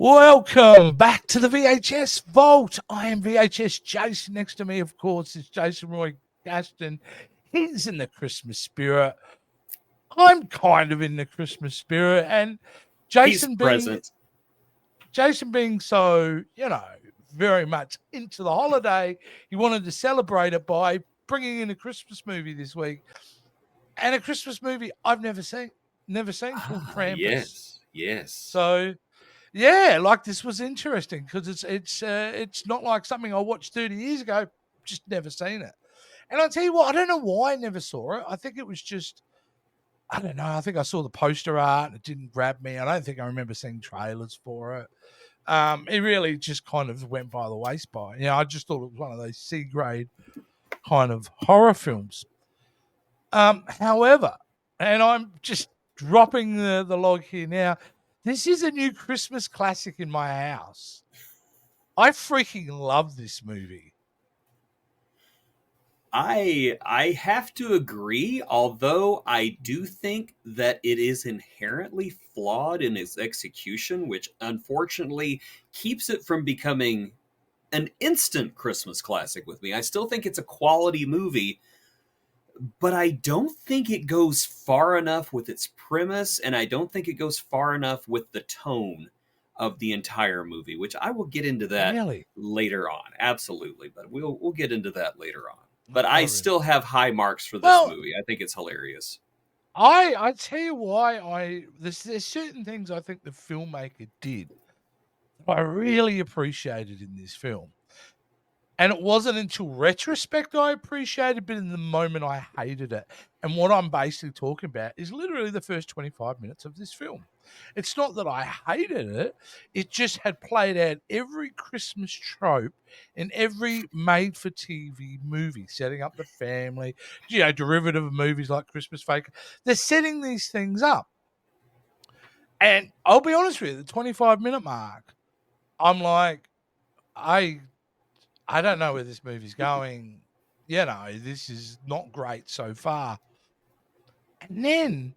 Welcome back to the VHS Vault. I am VHS Jason. Next to me, of course, is Jason Roy Gaston. He's in the Christmas spirit. I'm kind of in the Christmas spirit. And He's present. Jason being so, very much into the holiday, he wanted to celebrate it by bringing in a Christmas movie this week. And a Christmas movie I've never seen called Krampus. Yes. So, yeah, like this was interesting because it's not like something I watched 30 years ago. Just never seen it. And I'll tell you what, I don't know why I never saw it. I think it was just, I don't know. I think I saw the poster art and it didn't grab me. I don't think I remember seeing trailers for it. It really just kind of went by the wayside. I just thought it was one of those C grade kind of horror films. However, and I'm just dropping the log here now. This is a new Christmas classic in my house. I freaking love this movie. I have to agree, although I do think that it is inherently flawed in its execution, which unfortunately keeps it from becoming an instant Christmas classic with me. I still think it's a quality movie, but I don't think it goes far enough with its premise, and I don't think it goes far enough with the tone of the entire movie, which I will get into that later on. Absolutely, but we'll get into that later on. But I still have high marks for this movie. I think it's hilarious. I tell you why there's certain things I think the filmmaker did I really appreciated in this film. And it wasn't until retrospect I appreciated, but in the moment I hated it. And what I'm basically talking about is literally the first 25 minutes of this film. It's not that I hated it. It just had played out every Christmas trope in every made-for-TV movie, setting up the family, derivative of movies like Christmas Fake. They're setting these things up. And I'll be honest with you, the 25-minute mark, I'm like, I don't know where this movie's going. This is not great so far. And then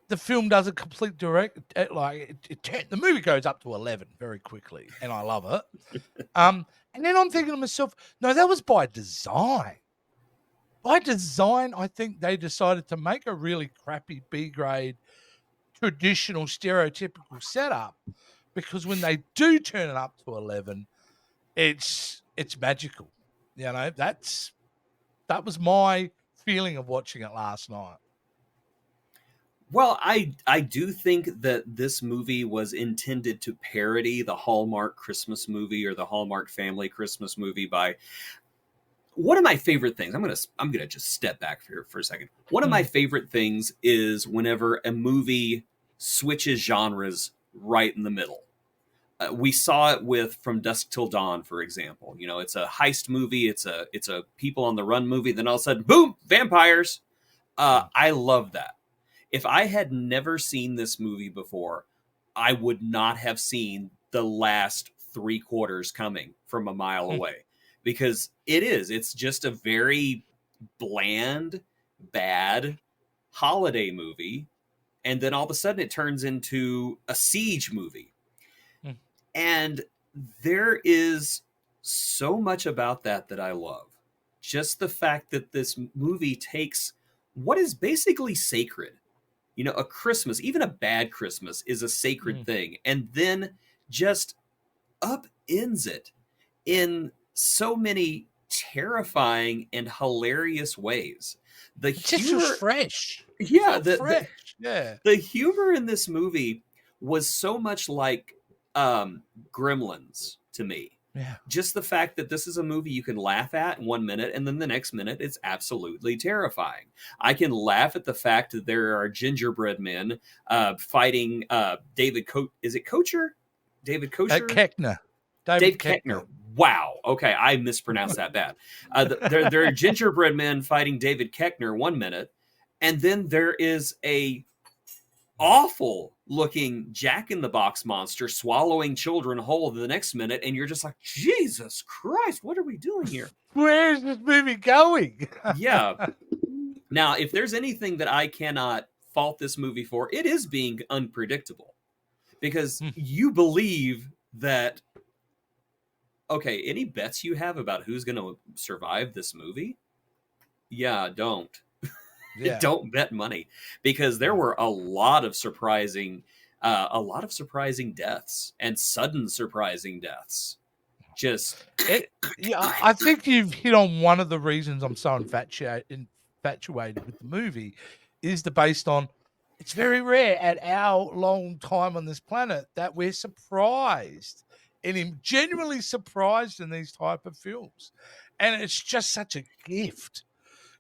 the film does a complete direct, the movie goes up to 11 very quickly, and I love it. And then I'm thinking to myself, no, that was by design. By design, I think they decided to make a really crappy B-grade, traditional, stereotypical setup, because when they do turn it up to 11, it's magical. That was my feeling of watching it last night. Well, I do think that this movie was intended to parody the Hallmark Christmas movie or the Hallmark Family Christmas movie by one of my favorite things. I'm gonna just step back here for a second. One of my favorite things is whenever a movie switches genres right in the middle. We saw it with From Dusk Till Dawn, for example. It's a heist movie. It's a people on the run movie. Then all of a sudden, boom, vampires. I love that. If I had never seen this movie before, I would not have seen the last 3/4 coming from a mile away, because it's just a very bland, bad holiday movie. And then all of a sudden it turns into a siege movie. And there is so much about that I love. Just the fact that this movie takes what is basically sacred. A Christmas, even a bad Christmas, is a sacred thing. And then just upends it in so many terrifying and hilarious ways. The humor, just fresh. Yeah. Yeah. The humor in this movie was so much like Gremlins to me. Yeah. Just the fact that this is a movie you can laugh at in 1 minute, and then the next minute it's absolutely terrifying. I can laugh at the fact that there are gingerbread men fighting David is it Kocher? David Kocher? Koechner. Dave Koechner. Wow. Okay, I mispronounced that bad. There are gingerbread men fighting David Koechner 1 minute, and then there is a awful looking Jack-in-the-Box monster swallowing children whole the next minute, and you're just like, Jesus Christ, what are we doing here? Where is this movie going? Yeah. Now, if there's anything that I cannot fault this movie for, it is being unpredictable. because Hmm. you believe that. Okay, any bets you have about who's going to survive this movie? Yeah, don't. Yeah. Don't bet money, because there No. were a lot of surprising deaths and sudden surprising deaths. Just It, yeah, I think you've hit on one of the reasons I'm so infatuated with the movie is the based on it's very rare at our long time on this planet that we're surprised and genuinely surprised in these type of films. And it's just such a gift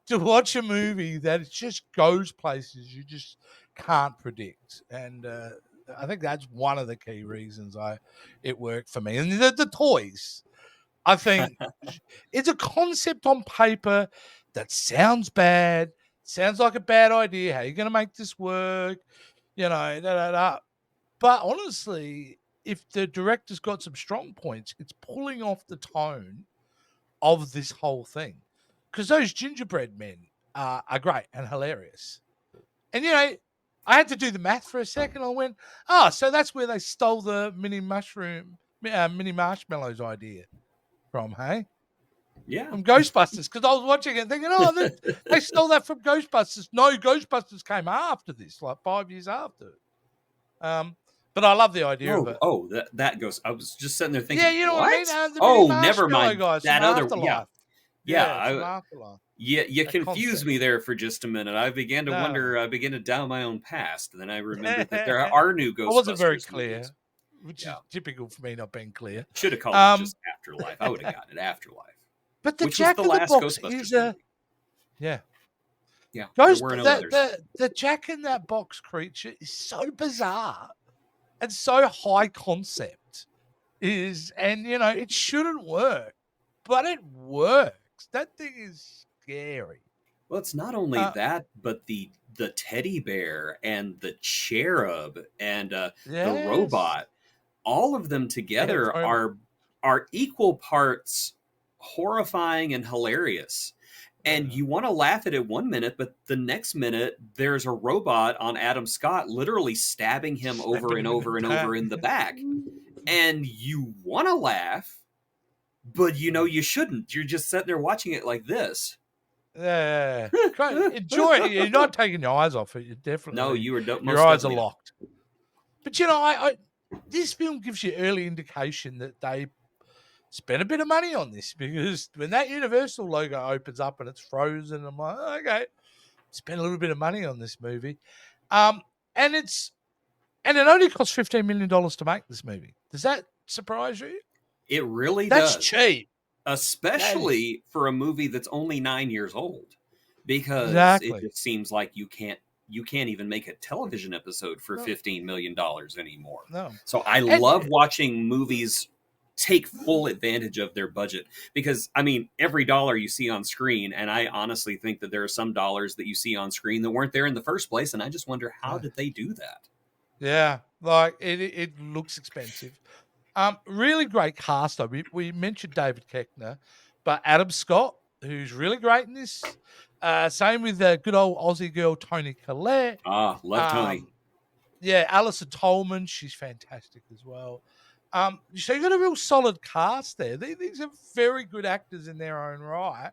to watch a movie that it just goes places you just can't predict. And I think that's one of the key reasons I it worked for me. And the toys. I think it's a concept on paper that sounds bad, sounds like a bad idea. How are you going to make this work? You know, da, da, da. But honestly, if the director's got some strong points, it's pulling off the tone of this whole thing. Because those gingerbread men are great and hilarious. And, you know, I had to do the math for a second. I went, oh, so that's where they stole the mini marshmallows idea from, hey? yeah. From Ghostbusters, because I was watching it thinking, oh, they stole that from Ghostbusters. No, Ghostbusters came after this, like 5 years after. But I love the idea of Oh, it. oh, that goes. I was just sitting there Yeah, thinking, you know what I what? mean? The mini Oh, never marshmallow mind. guys from That other, yeah, Afterlife. yeah. Yeah, from Afterlife. You That confused concept. me there for just a minute. I began to No. wonder. I began to doubt my own past. And then I remembered that there I are new wasn't very Ghostbusters movies. clear, which Yeah, is typical for me not being clear. should have called it Um, just Afterlife. I would have gotten it Afterlife, but the which was the Jack in the last Box is Ghostbusters a movie. yeah. Yeah, there Ghost were no the others. the Jack in that Box creature is so bizarre and so high concept is and you know it shouldn't work, but it works. That thing is scary. Well, it's not only Uh, that, but the teddy bear and the cherub and the yes, robot, all of them yeah, together Roma. are equal parts horrifying and hilarious. And Yeah. you want to laugh at it one minute, but the next minute there's a robot on Adam Scott literally stabbing him over Stabbing and him in the over and over back. in the back. And you want to laugh, but you know you shouldn't. You're just sitting there watching it like this. Yeah, enjoy it. You're not taking your eyes off it. You No, definitely you are your most eyes are definitely not. locked. But you know, I this film gives you early indication that they spent a bit of money on this because when that Universal logo opens up and it's frozen, I'm like, oh, okay, spent a little bit of money on this movie. Um, and it only cost $15 million to make this movie. Does that surprise you? It really That's does, cheap. That is especially for a movie that's only 9 years old, because it exactly just seems like you can't even make a television episode for no, $15 million anymore. no. So I And love watching movies take full advantage of their budget, because I mean every dollar you see on screen, and I honestly think that there are some dollars that you see on screen that weren't there in the first place, and I just wonder, how did they do that? yeah, like it looks expensive. Really great cast though. We mentioned David Koechner, but Adam Scott, who's really great in this. Same with the good old Aussie girl Toni Collette. Ah, love Tony. Um, yeah, Alison Tolman, she's fantastic as well. So you've got a real solid cast there. These are very good actors in their own right,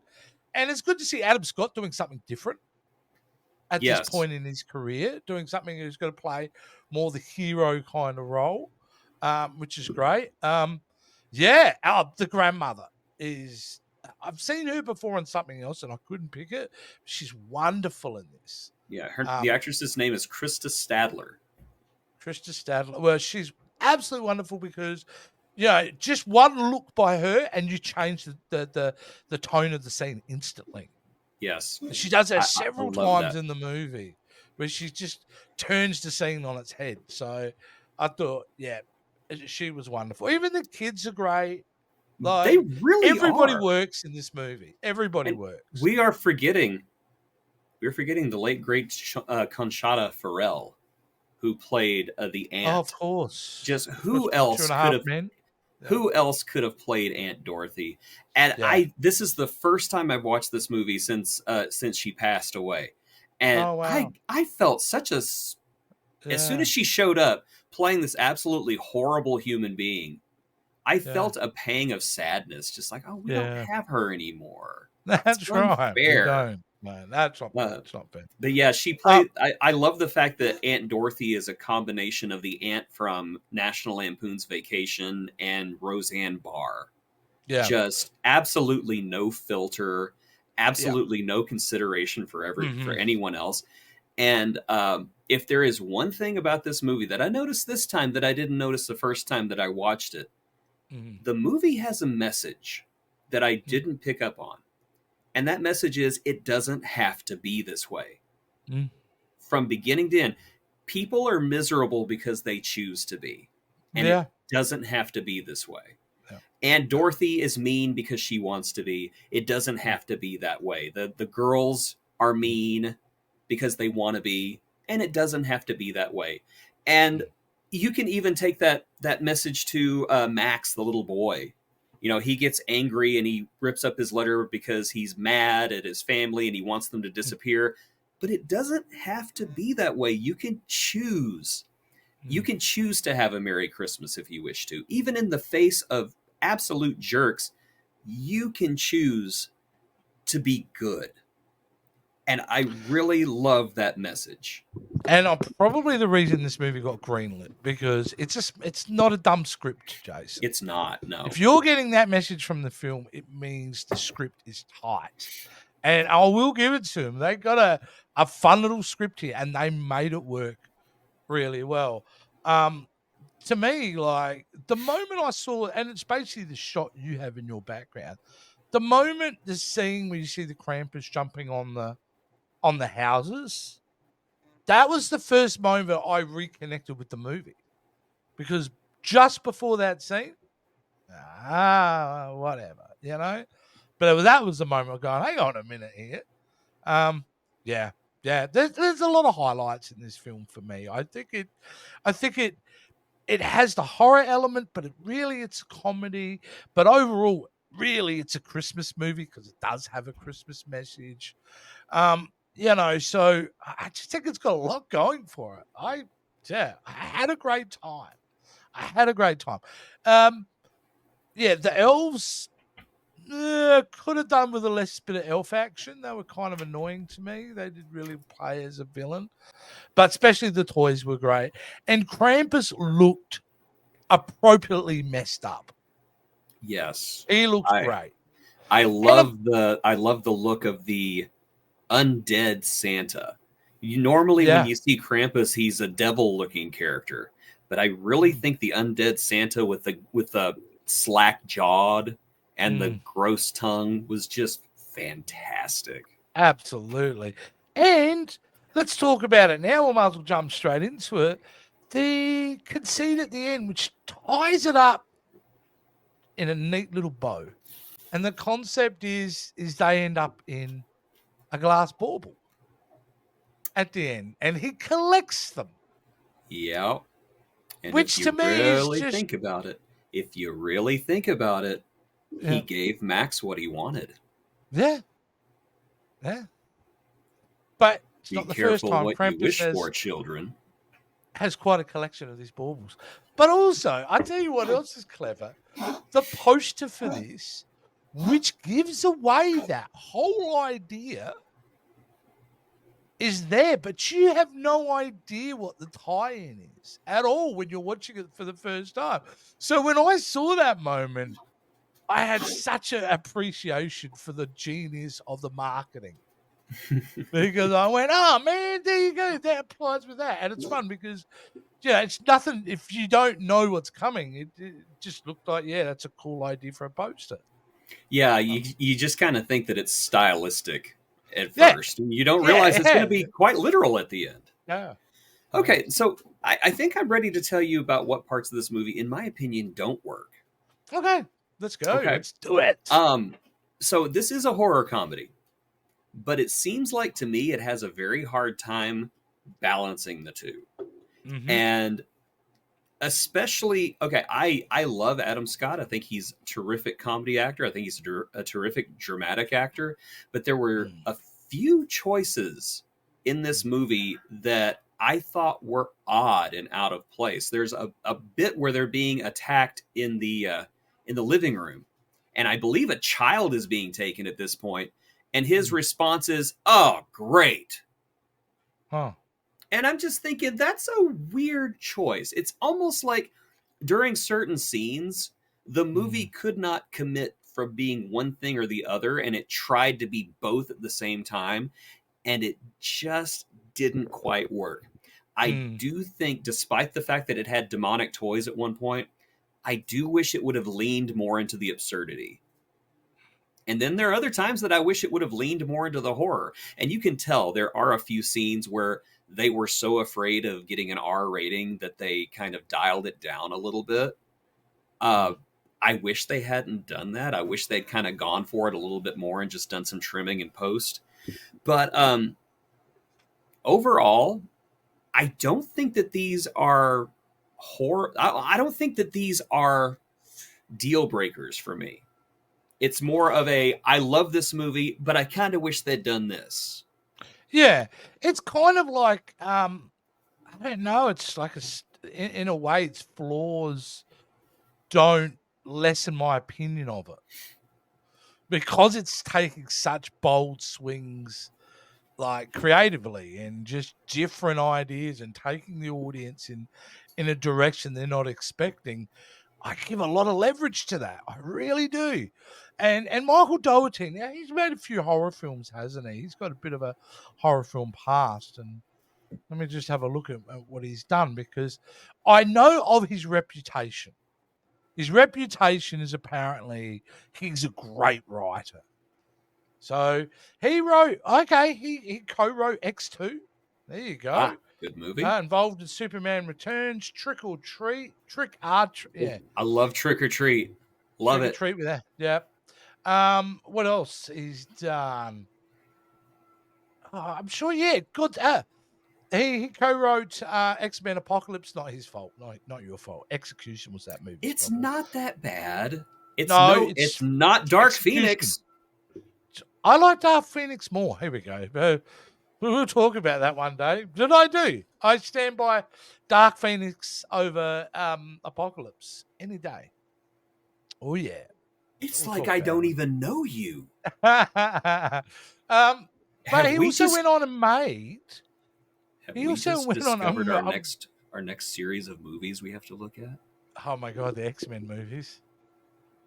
and it's good to see Adam Scott doing something different at this Yes, point in his career, doing something who's going to play more the hero kind of role, which is great. Yeah, the grandmother is. I've seen her before on something else, and I couldn't pick it. She's wonderful in this. yeah. The Um, actress's name is Krista Stadler. Trista Stadler. Well, she's absolutely wonderful because, you know, just one look by her, and you change the tone of the scene instantly. Yes, She does that I several love times that. in the movie where she just turns the scene on its head. So I thought, yeah, she was wonderful. Even the kids are great. They Like really everybody are. works in this movie. Everybody And works. we are forgetting we're forgetting the late great Conchata Farrell, who played the Oh, of aunt. course. Just Of course, two and a half men. Yeah. who else could have played Aunt Dorothy? And Yeah. I this is the first time I've watched this movie since she passed away. And Oh wow. I felt as soon Yeah. as she showed up, playing this absolutely horrible human being, I Yeah. felt a pang of sadness, just like, oh, we don't Yeah. have her anymore. It's That's right. We unfair. don't. No, that's not Uh, that's not fair. but yeah, she Um, played. I love the fact that Aunt Dorothy is a combination of the aunt from National Lampoon's Vacation and Roseanne Barr. yeah. Just absolutely no filter, Yeah. absolutely no consideration for Mhm. anyone else. And if there is one thing about this movie that I noticed this time that I didn't notice the first time that I watched it, Mhm. the movie has a message that I Mm. didn't pick up on. And that message is it doesn't have to be this way. Mm. From beginning to end, people are miserable because they choose to be. And it Yeah. doesn't have to be this way. Yeah. And Dorothy is mean because she wants to be. It doesn't Mm. have to be that way. The girls are mean because they want to be, and it doesn't have to be that way. And you can even take that message to Max, the little boy. You know, he gets angry and he rips up his letter because he's mad at his family and he wants them to Mm. disappear. But it doesn't have to be that way. You can choose. You Mm. can choose to have a Merry Christmas if you wish to. Even in the face of absolute jerks, you can choose to be good. And I really love that message. And probably the reason this movie got greenlit because it's not a dumb script, Jason. It's not, no. If you're getting that message from the film, it means the script is tight. And I will give it to them. They got a fun little script here and they made it work really well. Um, to me, like the moment I saw it, and it's basically the shot you have in your background, the moment the scene where you see the Krampus jumping on the houses, that was the first moment I reconnected with the movie. Because just before that scene, whatever, you know. But that was the moment of going, hang on a minute here. Um, yeah, yeah. There's a lot of highlights in this film for me. I think it has the horror element, but it's a comedy. But overall, really, it's a Christmas movie because it does have a Christmas message. You know, so I just think it's got a lot going for it. I had a great time. I had a great time. Um, yeah, the elves could have done with a less bit of elf action. They were kind of annoying to me. They did really play as a villain, but especially the toys were great. And Krampus looked appropriately messed up. Yes. He looked I great. I And love the look of the undead Santa. You normally when yeah, you see Krampus, he's a devil-looking character, but I really mm, think the undead Santa with the slack jawed and the mm, gross tongue was just fantastic. absolutely. And let's talk about it now. We might as well jump straight into it. The conceit at the end, which ties it up in a neat little bow. And the concept is they end up in a glass bauble at the end, and he collects them, Yeah. And which to me is just if you really think about it, he yeah, gave Max what he wanted. yeah, yeah. But it's Be not the first careful time what you Krampus wish for, children. has quite a collection of these baubles. But also, I tell you what else is clever: the poster for this, which gives away that whole idea is there, but you have no idea what the tie-in is at all when you're watching it for the first time. So when I saw that moment, I had such an appreciation for the genius of the marketing because I went, "Oh man, there you go. That applies with that," and it's fun because yeah, it's nothing. If you don't know what's coming, it just looked like that's a cool idea for a poster. Yeah, Um, you just kind of think that it's stylistic at yeah, first. And you don't realize it's going to yeah, be quite literal at the end. yeah. Yeah. Okay, so I think I'm ready to tell you about what parts of this movie, in my opinion, don't work. Okay, let's go. Okay. Let's do it. Um, so this is a horror comedy, but it seems like to me it has a very hard time balancing the two. Mm-hmm. And especially I love Adam Scott. I think he's a terrific comedy actor. I think he's a terrific dramatic actor, but there were Mm. a few choices in this movie that I thought were odd and out of place. There's a bit where they're being attacked in the living room, and I believe a child is being taken at this point, and his response is, "Oh, great." Huh. And I'm just thinking that's a weird choice. It's almost like during certain scenes, the movie could not commit from being one thing or the other, and it tried to be both at the same time, and it just didn't quite work. I do think, despite the fact that it had demonic toys at one point, I do wish it would have leaned more into the absurdity. And then there are other times that I wish it would have leaned more into the horror. And you can tell there are a few scenes where they were so afraid of getting an R rating that they kind of dialed it down a little bit. I wish they hadn't done that. I wish they'd kind of gone for it a little bit more and just done some trimming in post. But overall, I don't think that these are horror. I don't think that these are deal breakers for me. It's more of a, I love this movie, but I kind of wish they'd done this. Yeah, it's kind of like I don't know. It's like in a way, its flaws don't lessen my opinion of it because it's taking such bold swings, like creatively and just different ideas and taking the audience in a direction they're not expecting. I give a lot of leverage to that. I really do. And Michael Dougherty, now he's made a few horror films, hasn't he? He's got a bit of a horror film past. And let me just have a look at what he's done, because I know of his reputation. His reputation is apparently he's a great writer. So he wrote, he co-wrote X2. There you go. Good movie. Involved in Superman Returns, Trick or Treat, yeah. I love Trick or Treat. Love Trick it. or Treat with that. Yeah. What else he's done? Oh, I'm sure. Yeah, good. He co-wrote X-Men Apocalypse. Not his fault. Not your fault. Execution was that movie. It's not that bad. It's it's not Dark Execution. Phoenix. I like Dark Phoenix more. Here we go. We'll talk about that one day. Did I do? I stand by Dark Phoenix over Apocalypse any day. Oh yeah. It's like I don't even know you. But he also went on and made. He also went on our next series of movies we have to look at. Oh my god, the X-Men movies.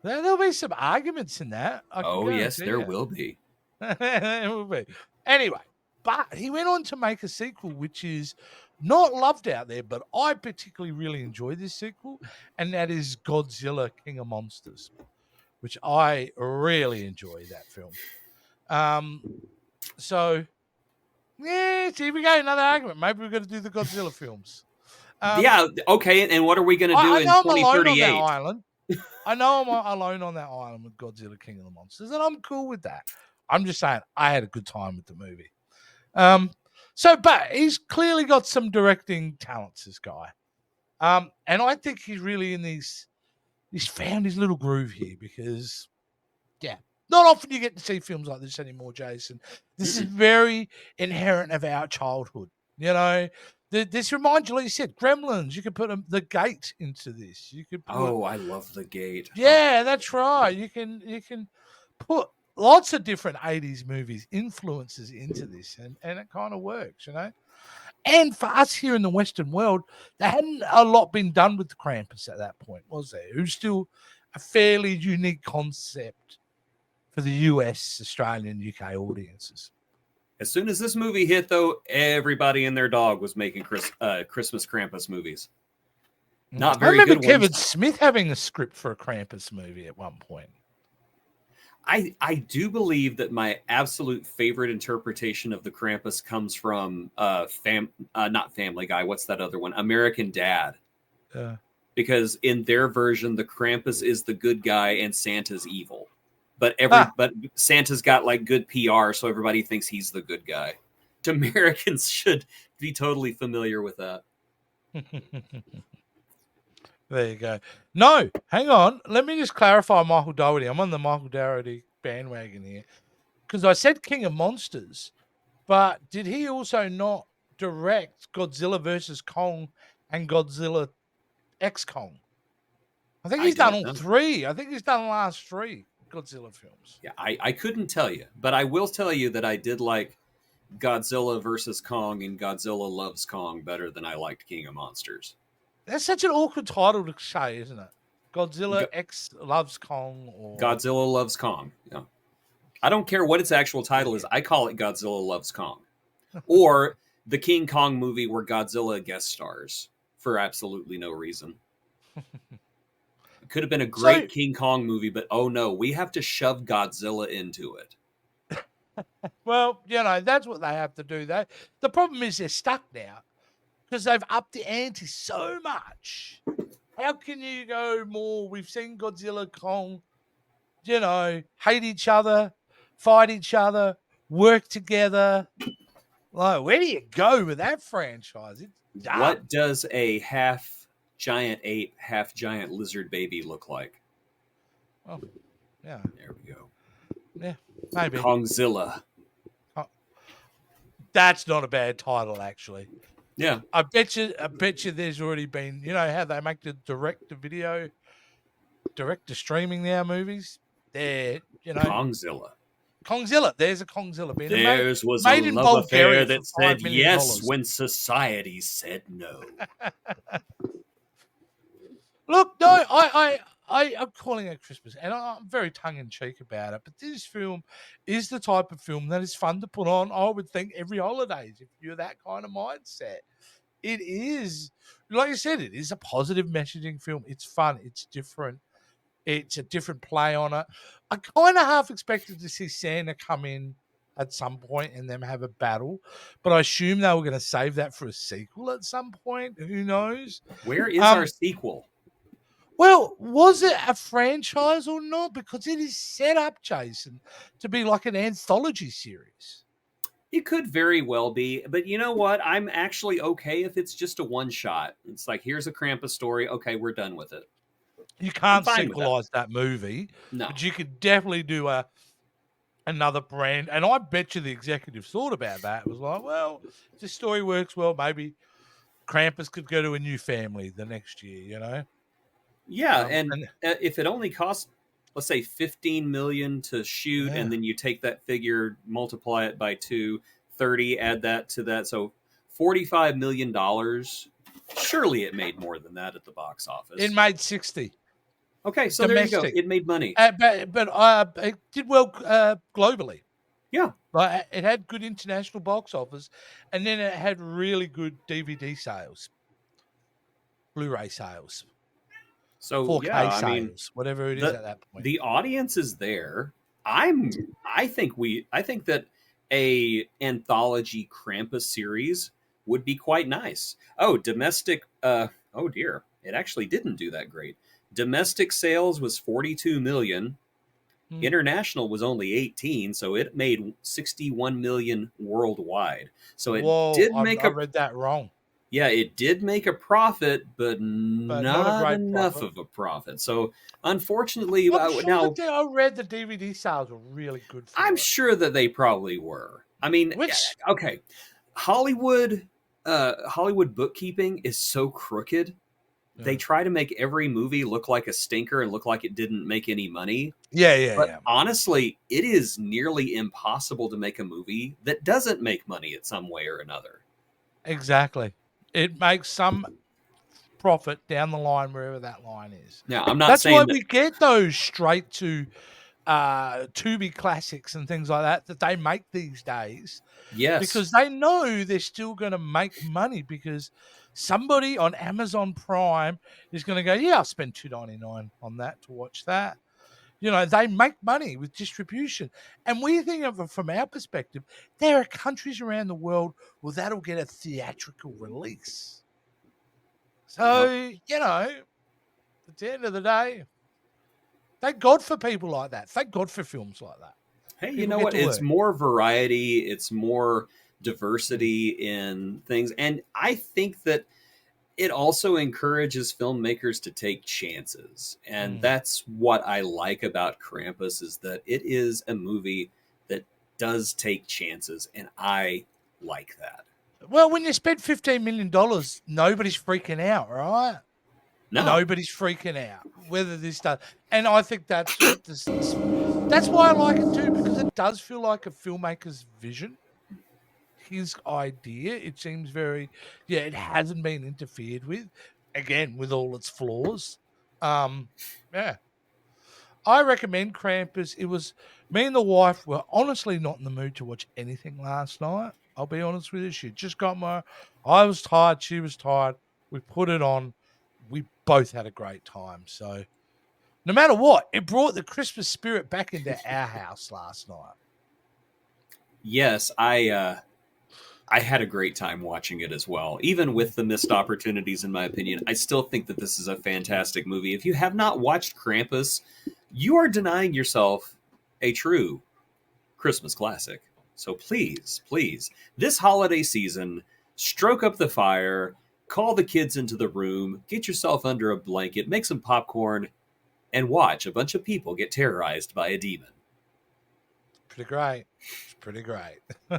There'll be some arguments in that. Oh yes, there will be. There will be. Anyway, but he went on to make a sequel which is not loved out there, but I particularly really enjoy this sequel, and that is Godzilla King of Monsters, which I really enjoy that film. So yeah, here we go, another argument. Maybe we're going to do the Godzilla films. Yeah, okay, and what are we going to do in 2038? I know I'm alone on that island with Godzilla King of the Monsters, and I'm cool with that. I'm just saying I had a good time with the movie. But he's clearly got some directing talents, this guy. And I think he's really he's found his little groove here, because, yeah, not often you get to see films like this anymore, Jason. This is very inherent of our childhood. You know, this reminds you, like you said, Gremlins. You could put the Gate into this. You could put, I love the Gate. Yeah, that's right. You can put lots of different 80s movies influences into this, and it kind of works, you know. And for us here in the Western world, there hadn't a lot been done with the Krampus at that point, was there? It was still a fairly unique concept for the US, Australian, UK audiences. As soon as this movie hit, though, everybody and their dog was making Christmas Krampus movies. Not very good ones. I remember Kevin Smith having a script for a Krampus movie at one point. I do believe that my absolute favorite interpretation of the Krampus comes from not Family Guy. What's that other one? American Dad. Because in their version, the Krampus is the good guy and Santa's evil. But but Santa's got like good PR, so everybody thinks he's the good guy. Americans should be totally familiar with that. There you go. No, hang on. Let me just clarify Michael Dougherty. I'm on the Michael Dougherty bandwagon here, because I said King of Monsters, but did he also not direct Godzilla versus Kong and Godzilla X Kong. I think I he's done don't all know. three. I think he's done the last three Godzilla films. Yeah, I couldn't tell you, but I will tell you that I did like Godzilla versus Kong and Godzilla Loves Kong better than I liked King of Monsters. That's such an awkward title to say, isn't it? Godzilla Go- X Loves Kong or Godzilla Loves Kong. Yeah. I don't care what its actual title is. I call it Godzilla Loves Kong. Or the King Kong movie where Godzilla guest stars for absolutely no reason. It could have been a so. great King Kong movie, but oh no, we have to shove Godzilla into it. Well, that's what they have to do. The problem is they're stuck now because they've upped the ante so much. How can you go more? We've seen Godzilla, Kong, hate each other, fight each other, work together. Like, where do you go with that franchise? It's done. What does a half giant ape, half giant lizard baby look like? Oh, yeah, There we go. yeah, maybe. Kongzilla. Oh, that's not a bad title, actually. Yeah. I bet you there's already been, how they make the direct to streaming now movies. There, Kongzilla. Kongzilla. There's a Kongzilla being Theirs was a made in love Bulgaria affair for that $5 said million. yes when society said no. Look, no, I'm calling it Christmas, and I'm very tongue in cheek about it. But this film is the type of film that is fun to put on. I would think every holidays if you're that kind of mindset. It is, like I said, it is a positive messaging film. It's fun. It's different. It's a different play on it. I kind of half expected to see Santa come in at some point and them have a battle, but I assume they were going to save that for a sequel at some point. Who knows? Where is our sequel? Well, was it a franchise or not? Because it is set up, Jason, to be like an anthology series. It could very well be, but you know what? I'm actually okay if it's just a one shot. It's like, here's a Krampus story. Okay, we're done with it. You I'm can't fine with that. sequelize that movie, No. but you could definitely do another brand. And I bet you the executive thought about that. It was like, well, if this story works well, maybe Krampus could go to a new family the next year, Yeah, and and if it only costs, let's say, 15 million to shoot, yeah. and then you take that figure, multiply it by 30, add that to that, so $45 million. Surely it made more than that at the box office. It made 60. Okay, so domestic. There you go. It made money. But it did well globally. Yeah. Like, it had good international box office, and then it had really good DVD sales, Blu-ray sales, So 4K yeah, sales, I mean, whatever it is at that point. the audience is there. I think that a anthology Krampus series would be quite nice. Oh, domestic oh dear. It actually didn't do that great. Domestic sales was 42 million. International was only 18, so it made 61 million worldwide. So it I read that wrong. Yeah, it did make a profit, but not a great enough profit. of a profit. So, unfortunately, I read the DVD sales were really good. I'm sure that they probably were. I mean, okay, Hollywood bookkeeping is so crooked. Yeah. They try to make every movie look like a stinker and look like it didn't make any money. Yeah. Honestly, it is nearly impossible to make a movie that doesn't make money in some way or another. Exactly. It makes some profit down the line, wherever that line is. Now, I'm not That's saying why we get those straight to Tubi classics and things like that they make these days. Yes. Because they know they're still going to make money because somebody on Amazon Prime is going to go, yeah, I'll spend $2.99 on that to watch that. They make money with distribution. And we think of it from our perspective, there are countries around the world where that'll get a theatrical release. So, at the end of the day, thank God for people like that. Thank God for films like that. Hey, you know what? It's more variety. It's more diversity in things. And I think that it also encourages filmmakers to take chances. And that's what I like about Krampus is that it is a movie that does take chances. And I like that. Well, when you spend $15 million, nobody's freaking out, right? No. Nobody's freaking out whether this does. And I think that's what that's why I like it too, because it does feel like a filmmaker's vision, his idea. It seems very, yeah, it hasn't been interfered with, again, with all its flaws. Yeah. I recommend Krampus. It was me and the wife were honestly not in the mood to watch anything last night. I'll be honest with you. She just got I was tired. She was tired. We put it on. We both had a great time. So no matter what, it brought the Christmas spirit back into our house last night. Yes, I had a great time watching it as well. Even with the missed opportunities, in my opinion, I still think that this is a fantastic movie. If you have not watched Krampus, you are denying yourself a true Christmas classic. So please, please, this holiday season, stroke up the fire, call the kids into the room, get yourself under a blanket, make some popcorn, and watch a bunch of people get terrorized by a demon. Pretty great. It's pretty great. All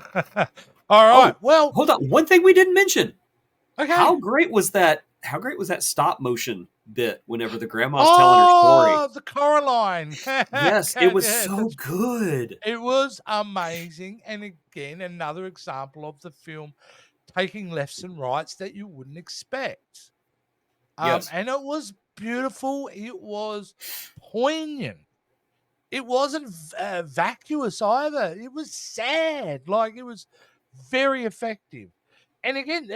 right. Oh, well, hold on. One thing we didn't mention. okay. How great was that stop motion bit whenever the grandma's telling her story? Oh, the Coraline. Yes, it was Yeah, so good. it was amazing. And again, another example of the film taking lefts and rights that you wouldn't expect. Yes. And it was beautiful. It was poignant. It wasn't vacuous either. It was sad. Like, it was very effective. And again,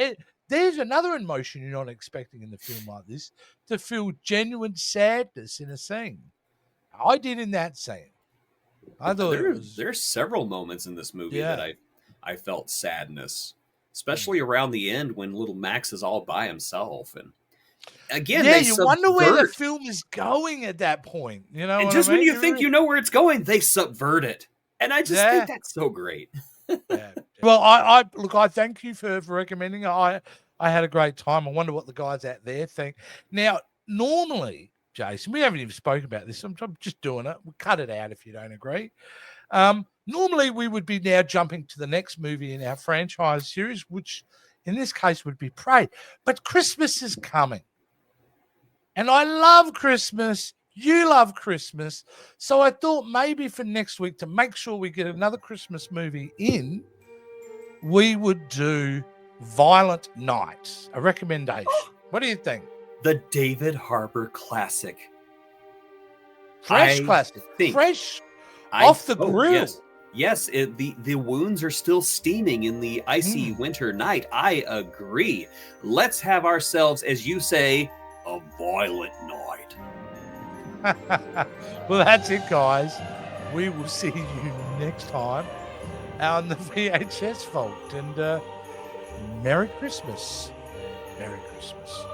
there's another emotion you're not expecting in the film like this, to feel genuine sadness in a scene. I did in that scene. I thought There's several moments in this movie yeah. that I felt sadness, especially around the end when little Max is all by himself. And again, Yeah, they you wonder where the subvert. film is going at that point. You know, And what just I when mean? you think you know where it's going, they subvert it. And I just think that's so great. Yeah. Well, I look, I thank you for recommending it. I had a great time. I wonder what the guys out there think. Now, normally, Jason, we haven't even spoken about this. I'm just doing it. We'll cut it out if you don't agree. Normally, we would be now jumping to the next movie in our franchise series, which in this case would be Prey. But Christmas is coming. And I love Christmas. You love Christmas. So I thought maybe for next week, to make sure we get another Christmas movie in, we would do Violent Night, a recommendation. What do you think? The David Harbour classic. Fresh classic. Fresh off the grill. Yes, the wounds are still steaming in the icy winter night. I agree. Let's have ourselves, as you say, a violent night. Well, that's it, guys. We will see you next time on the VHS Vault. And Merry Christmas. Merry Christmas.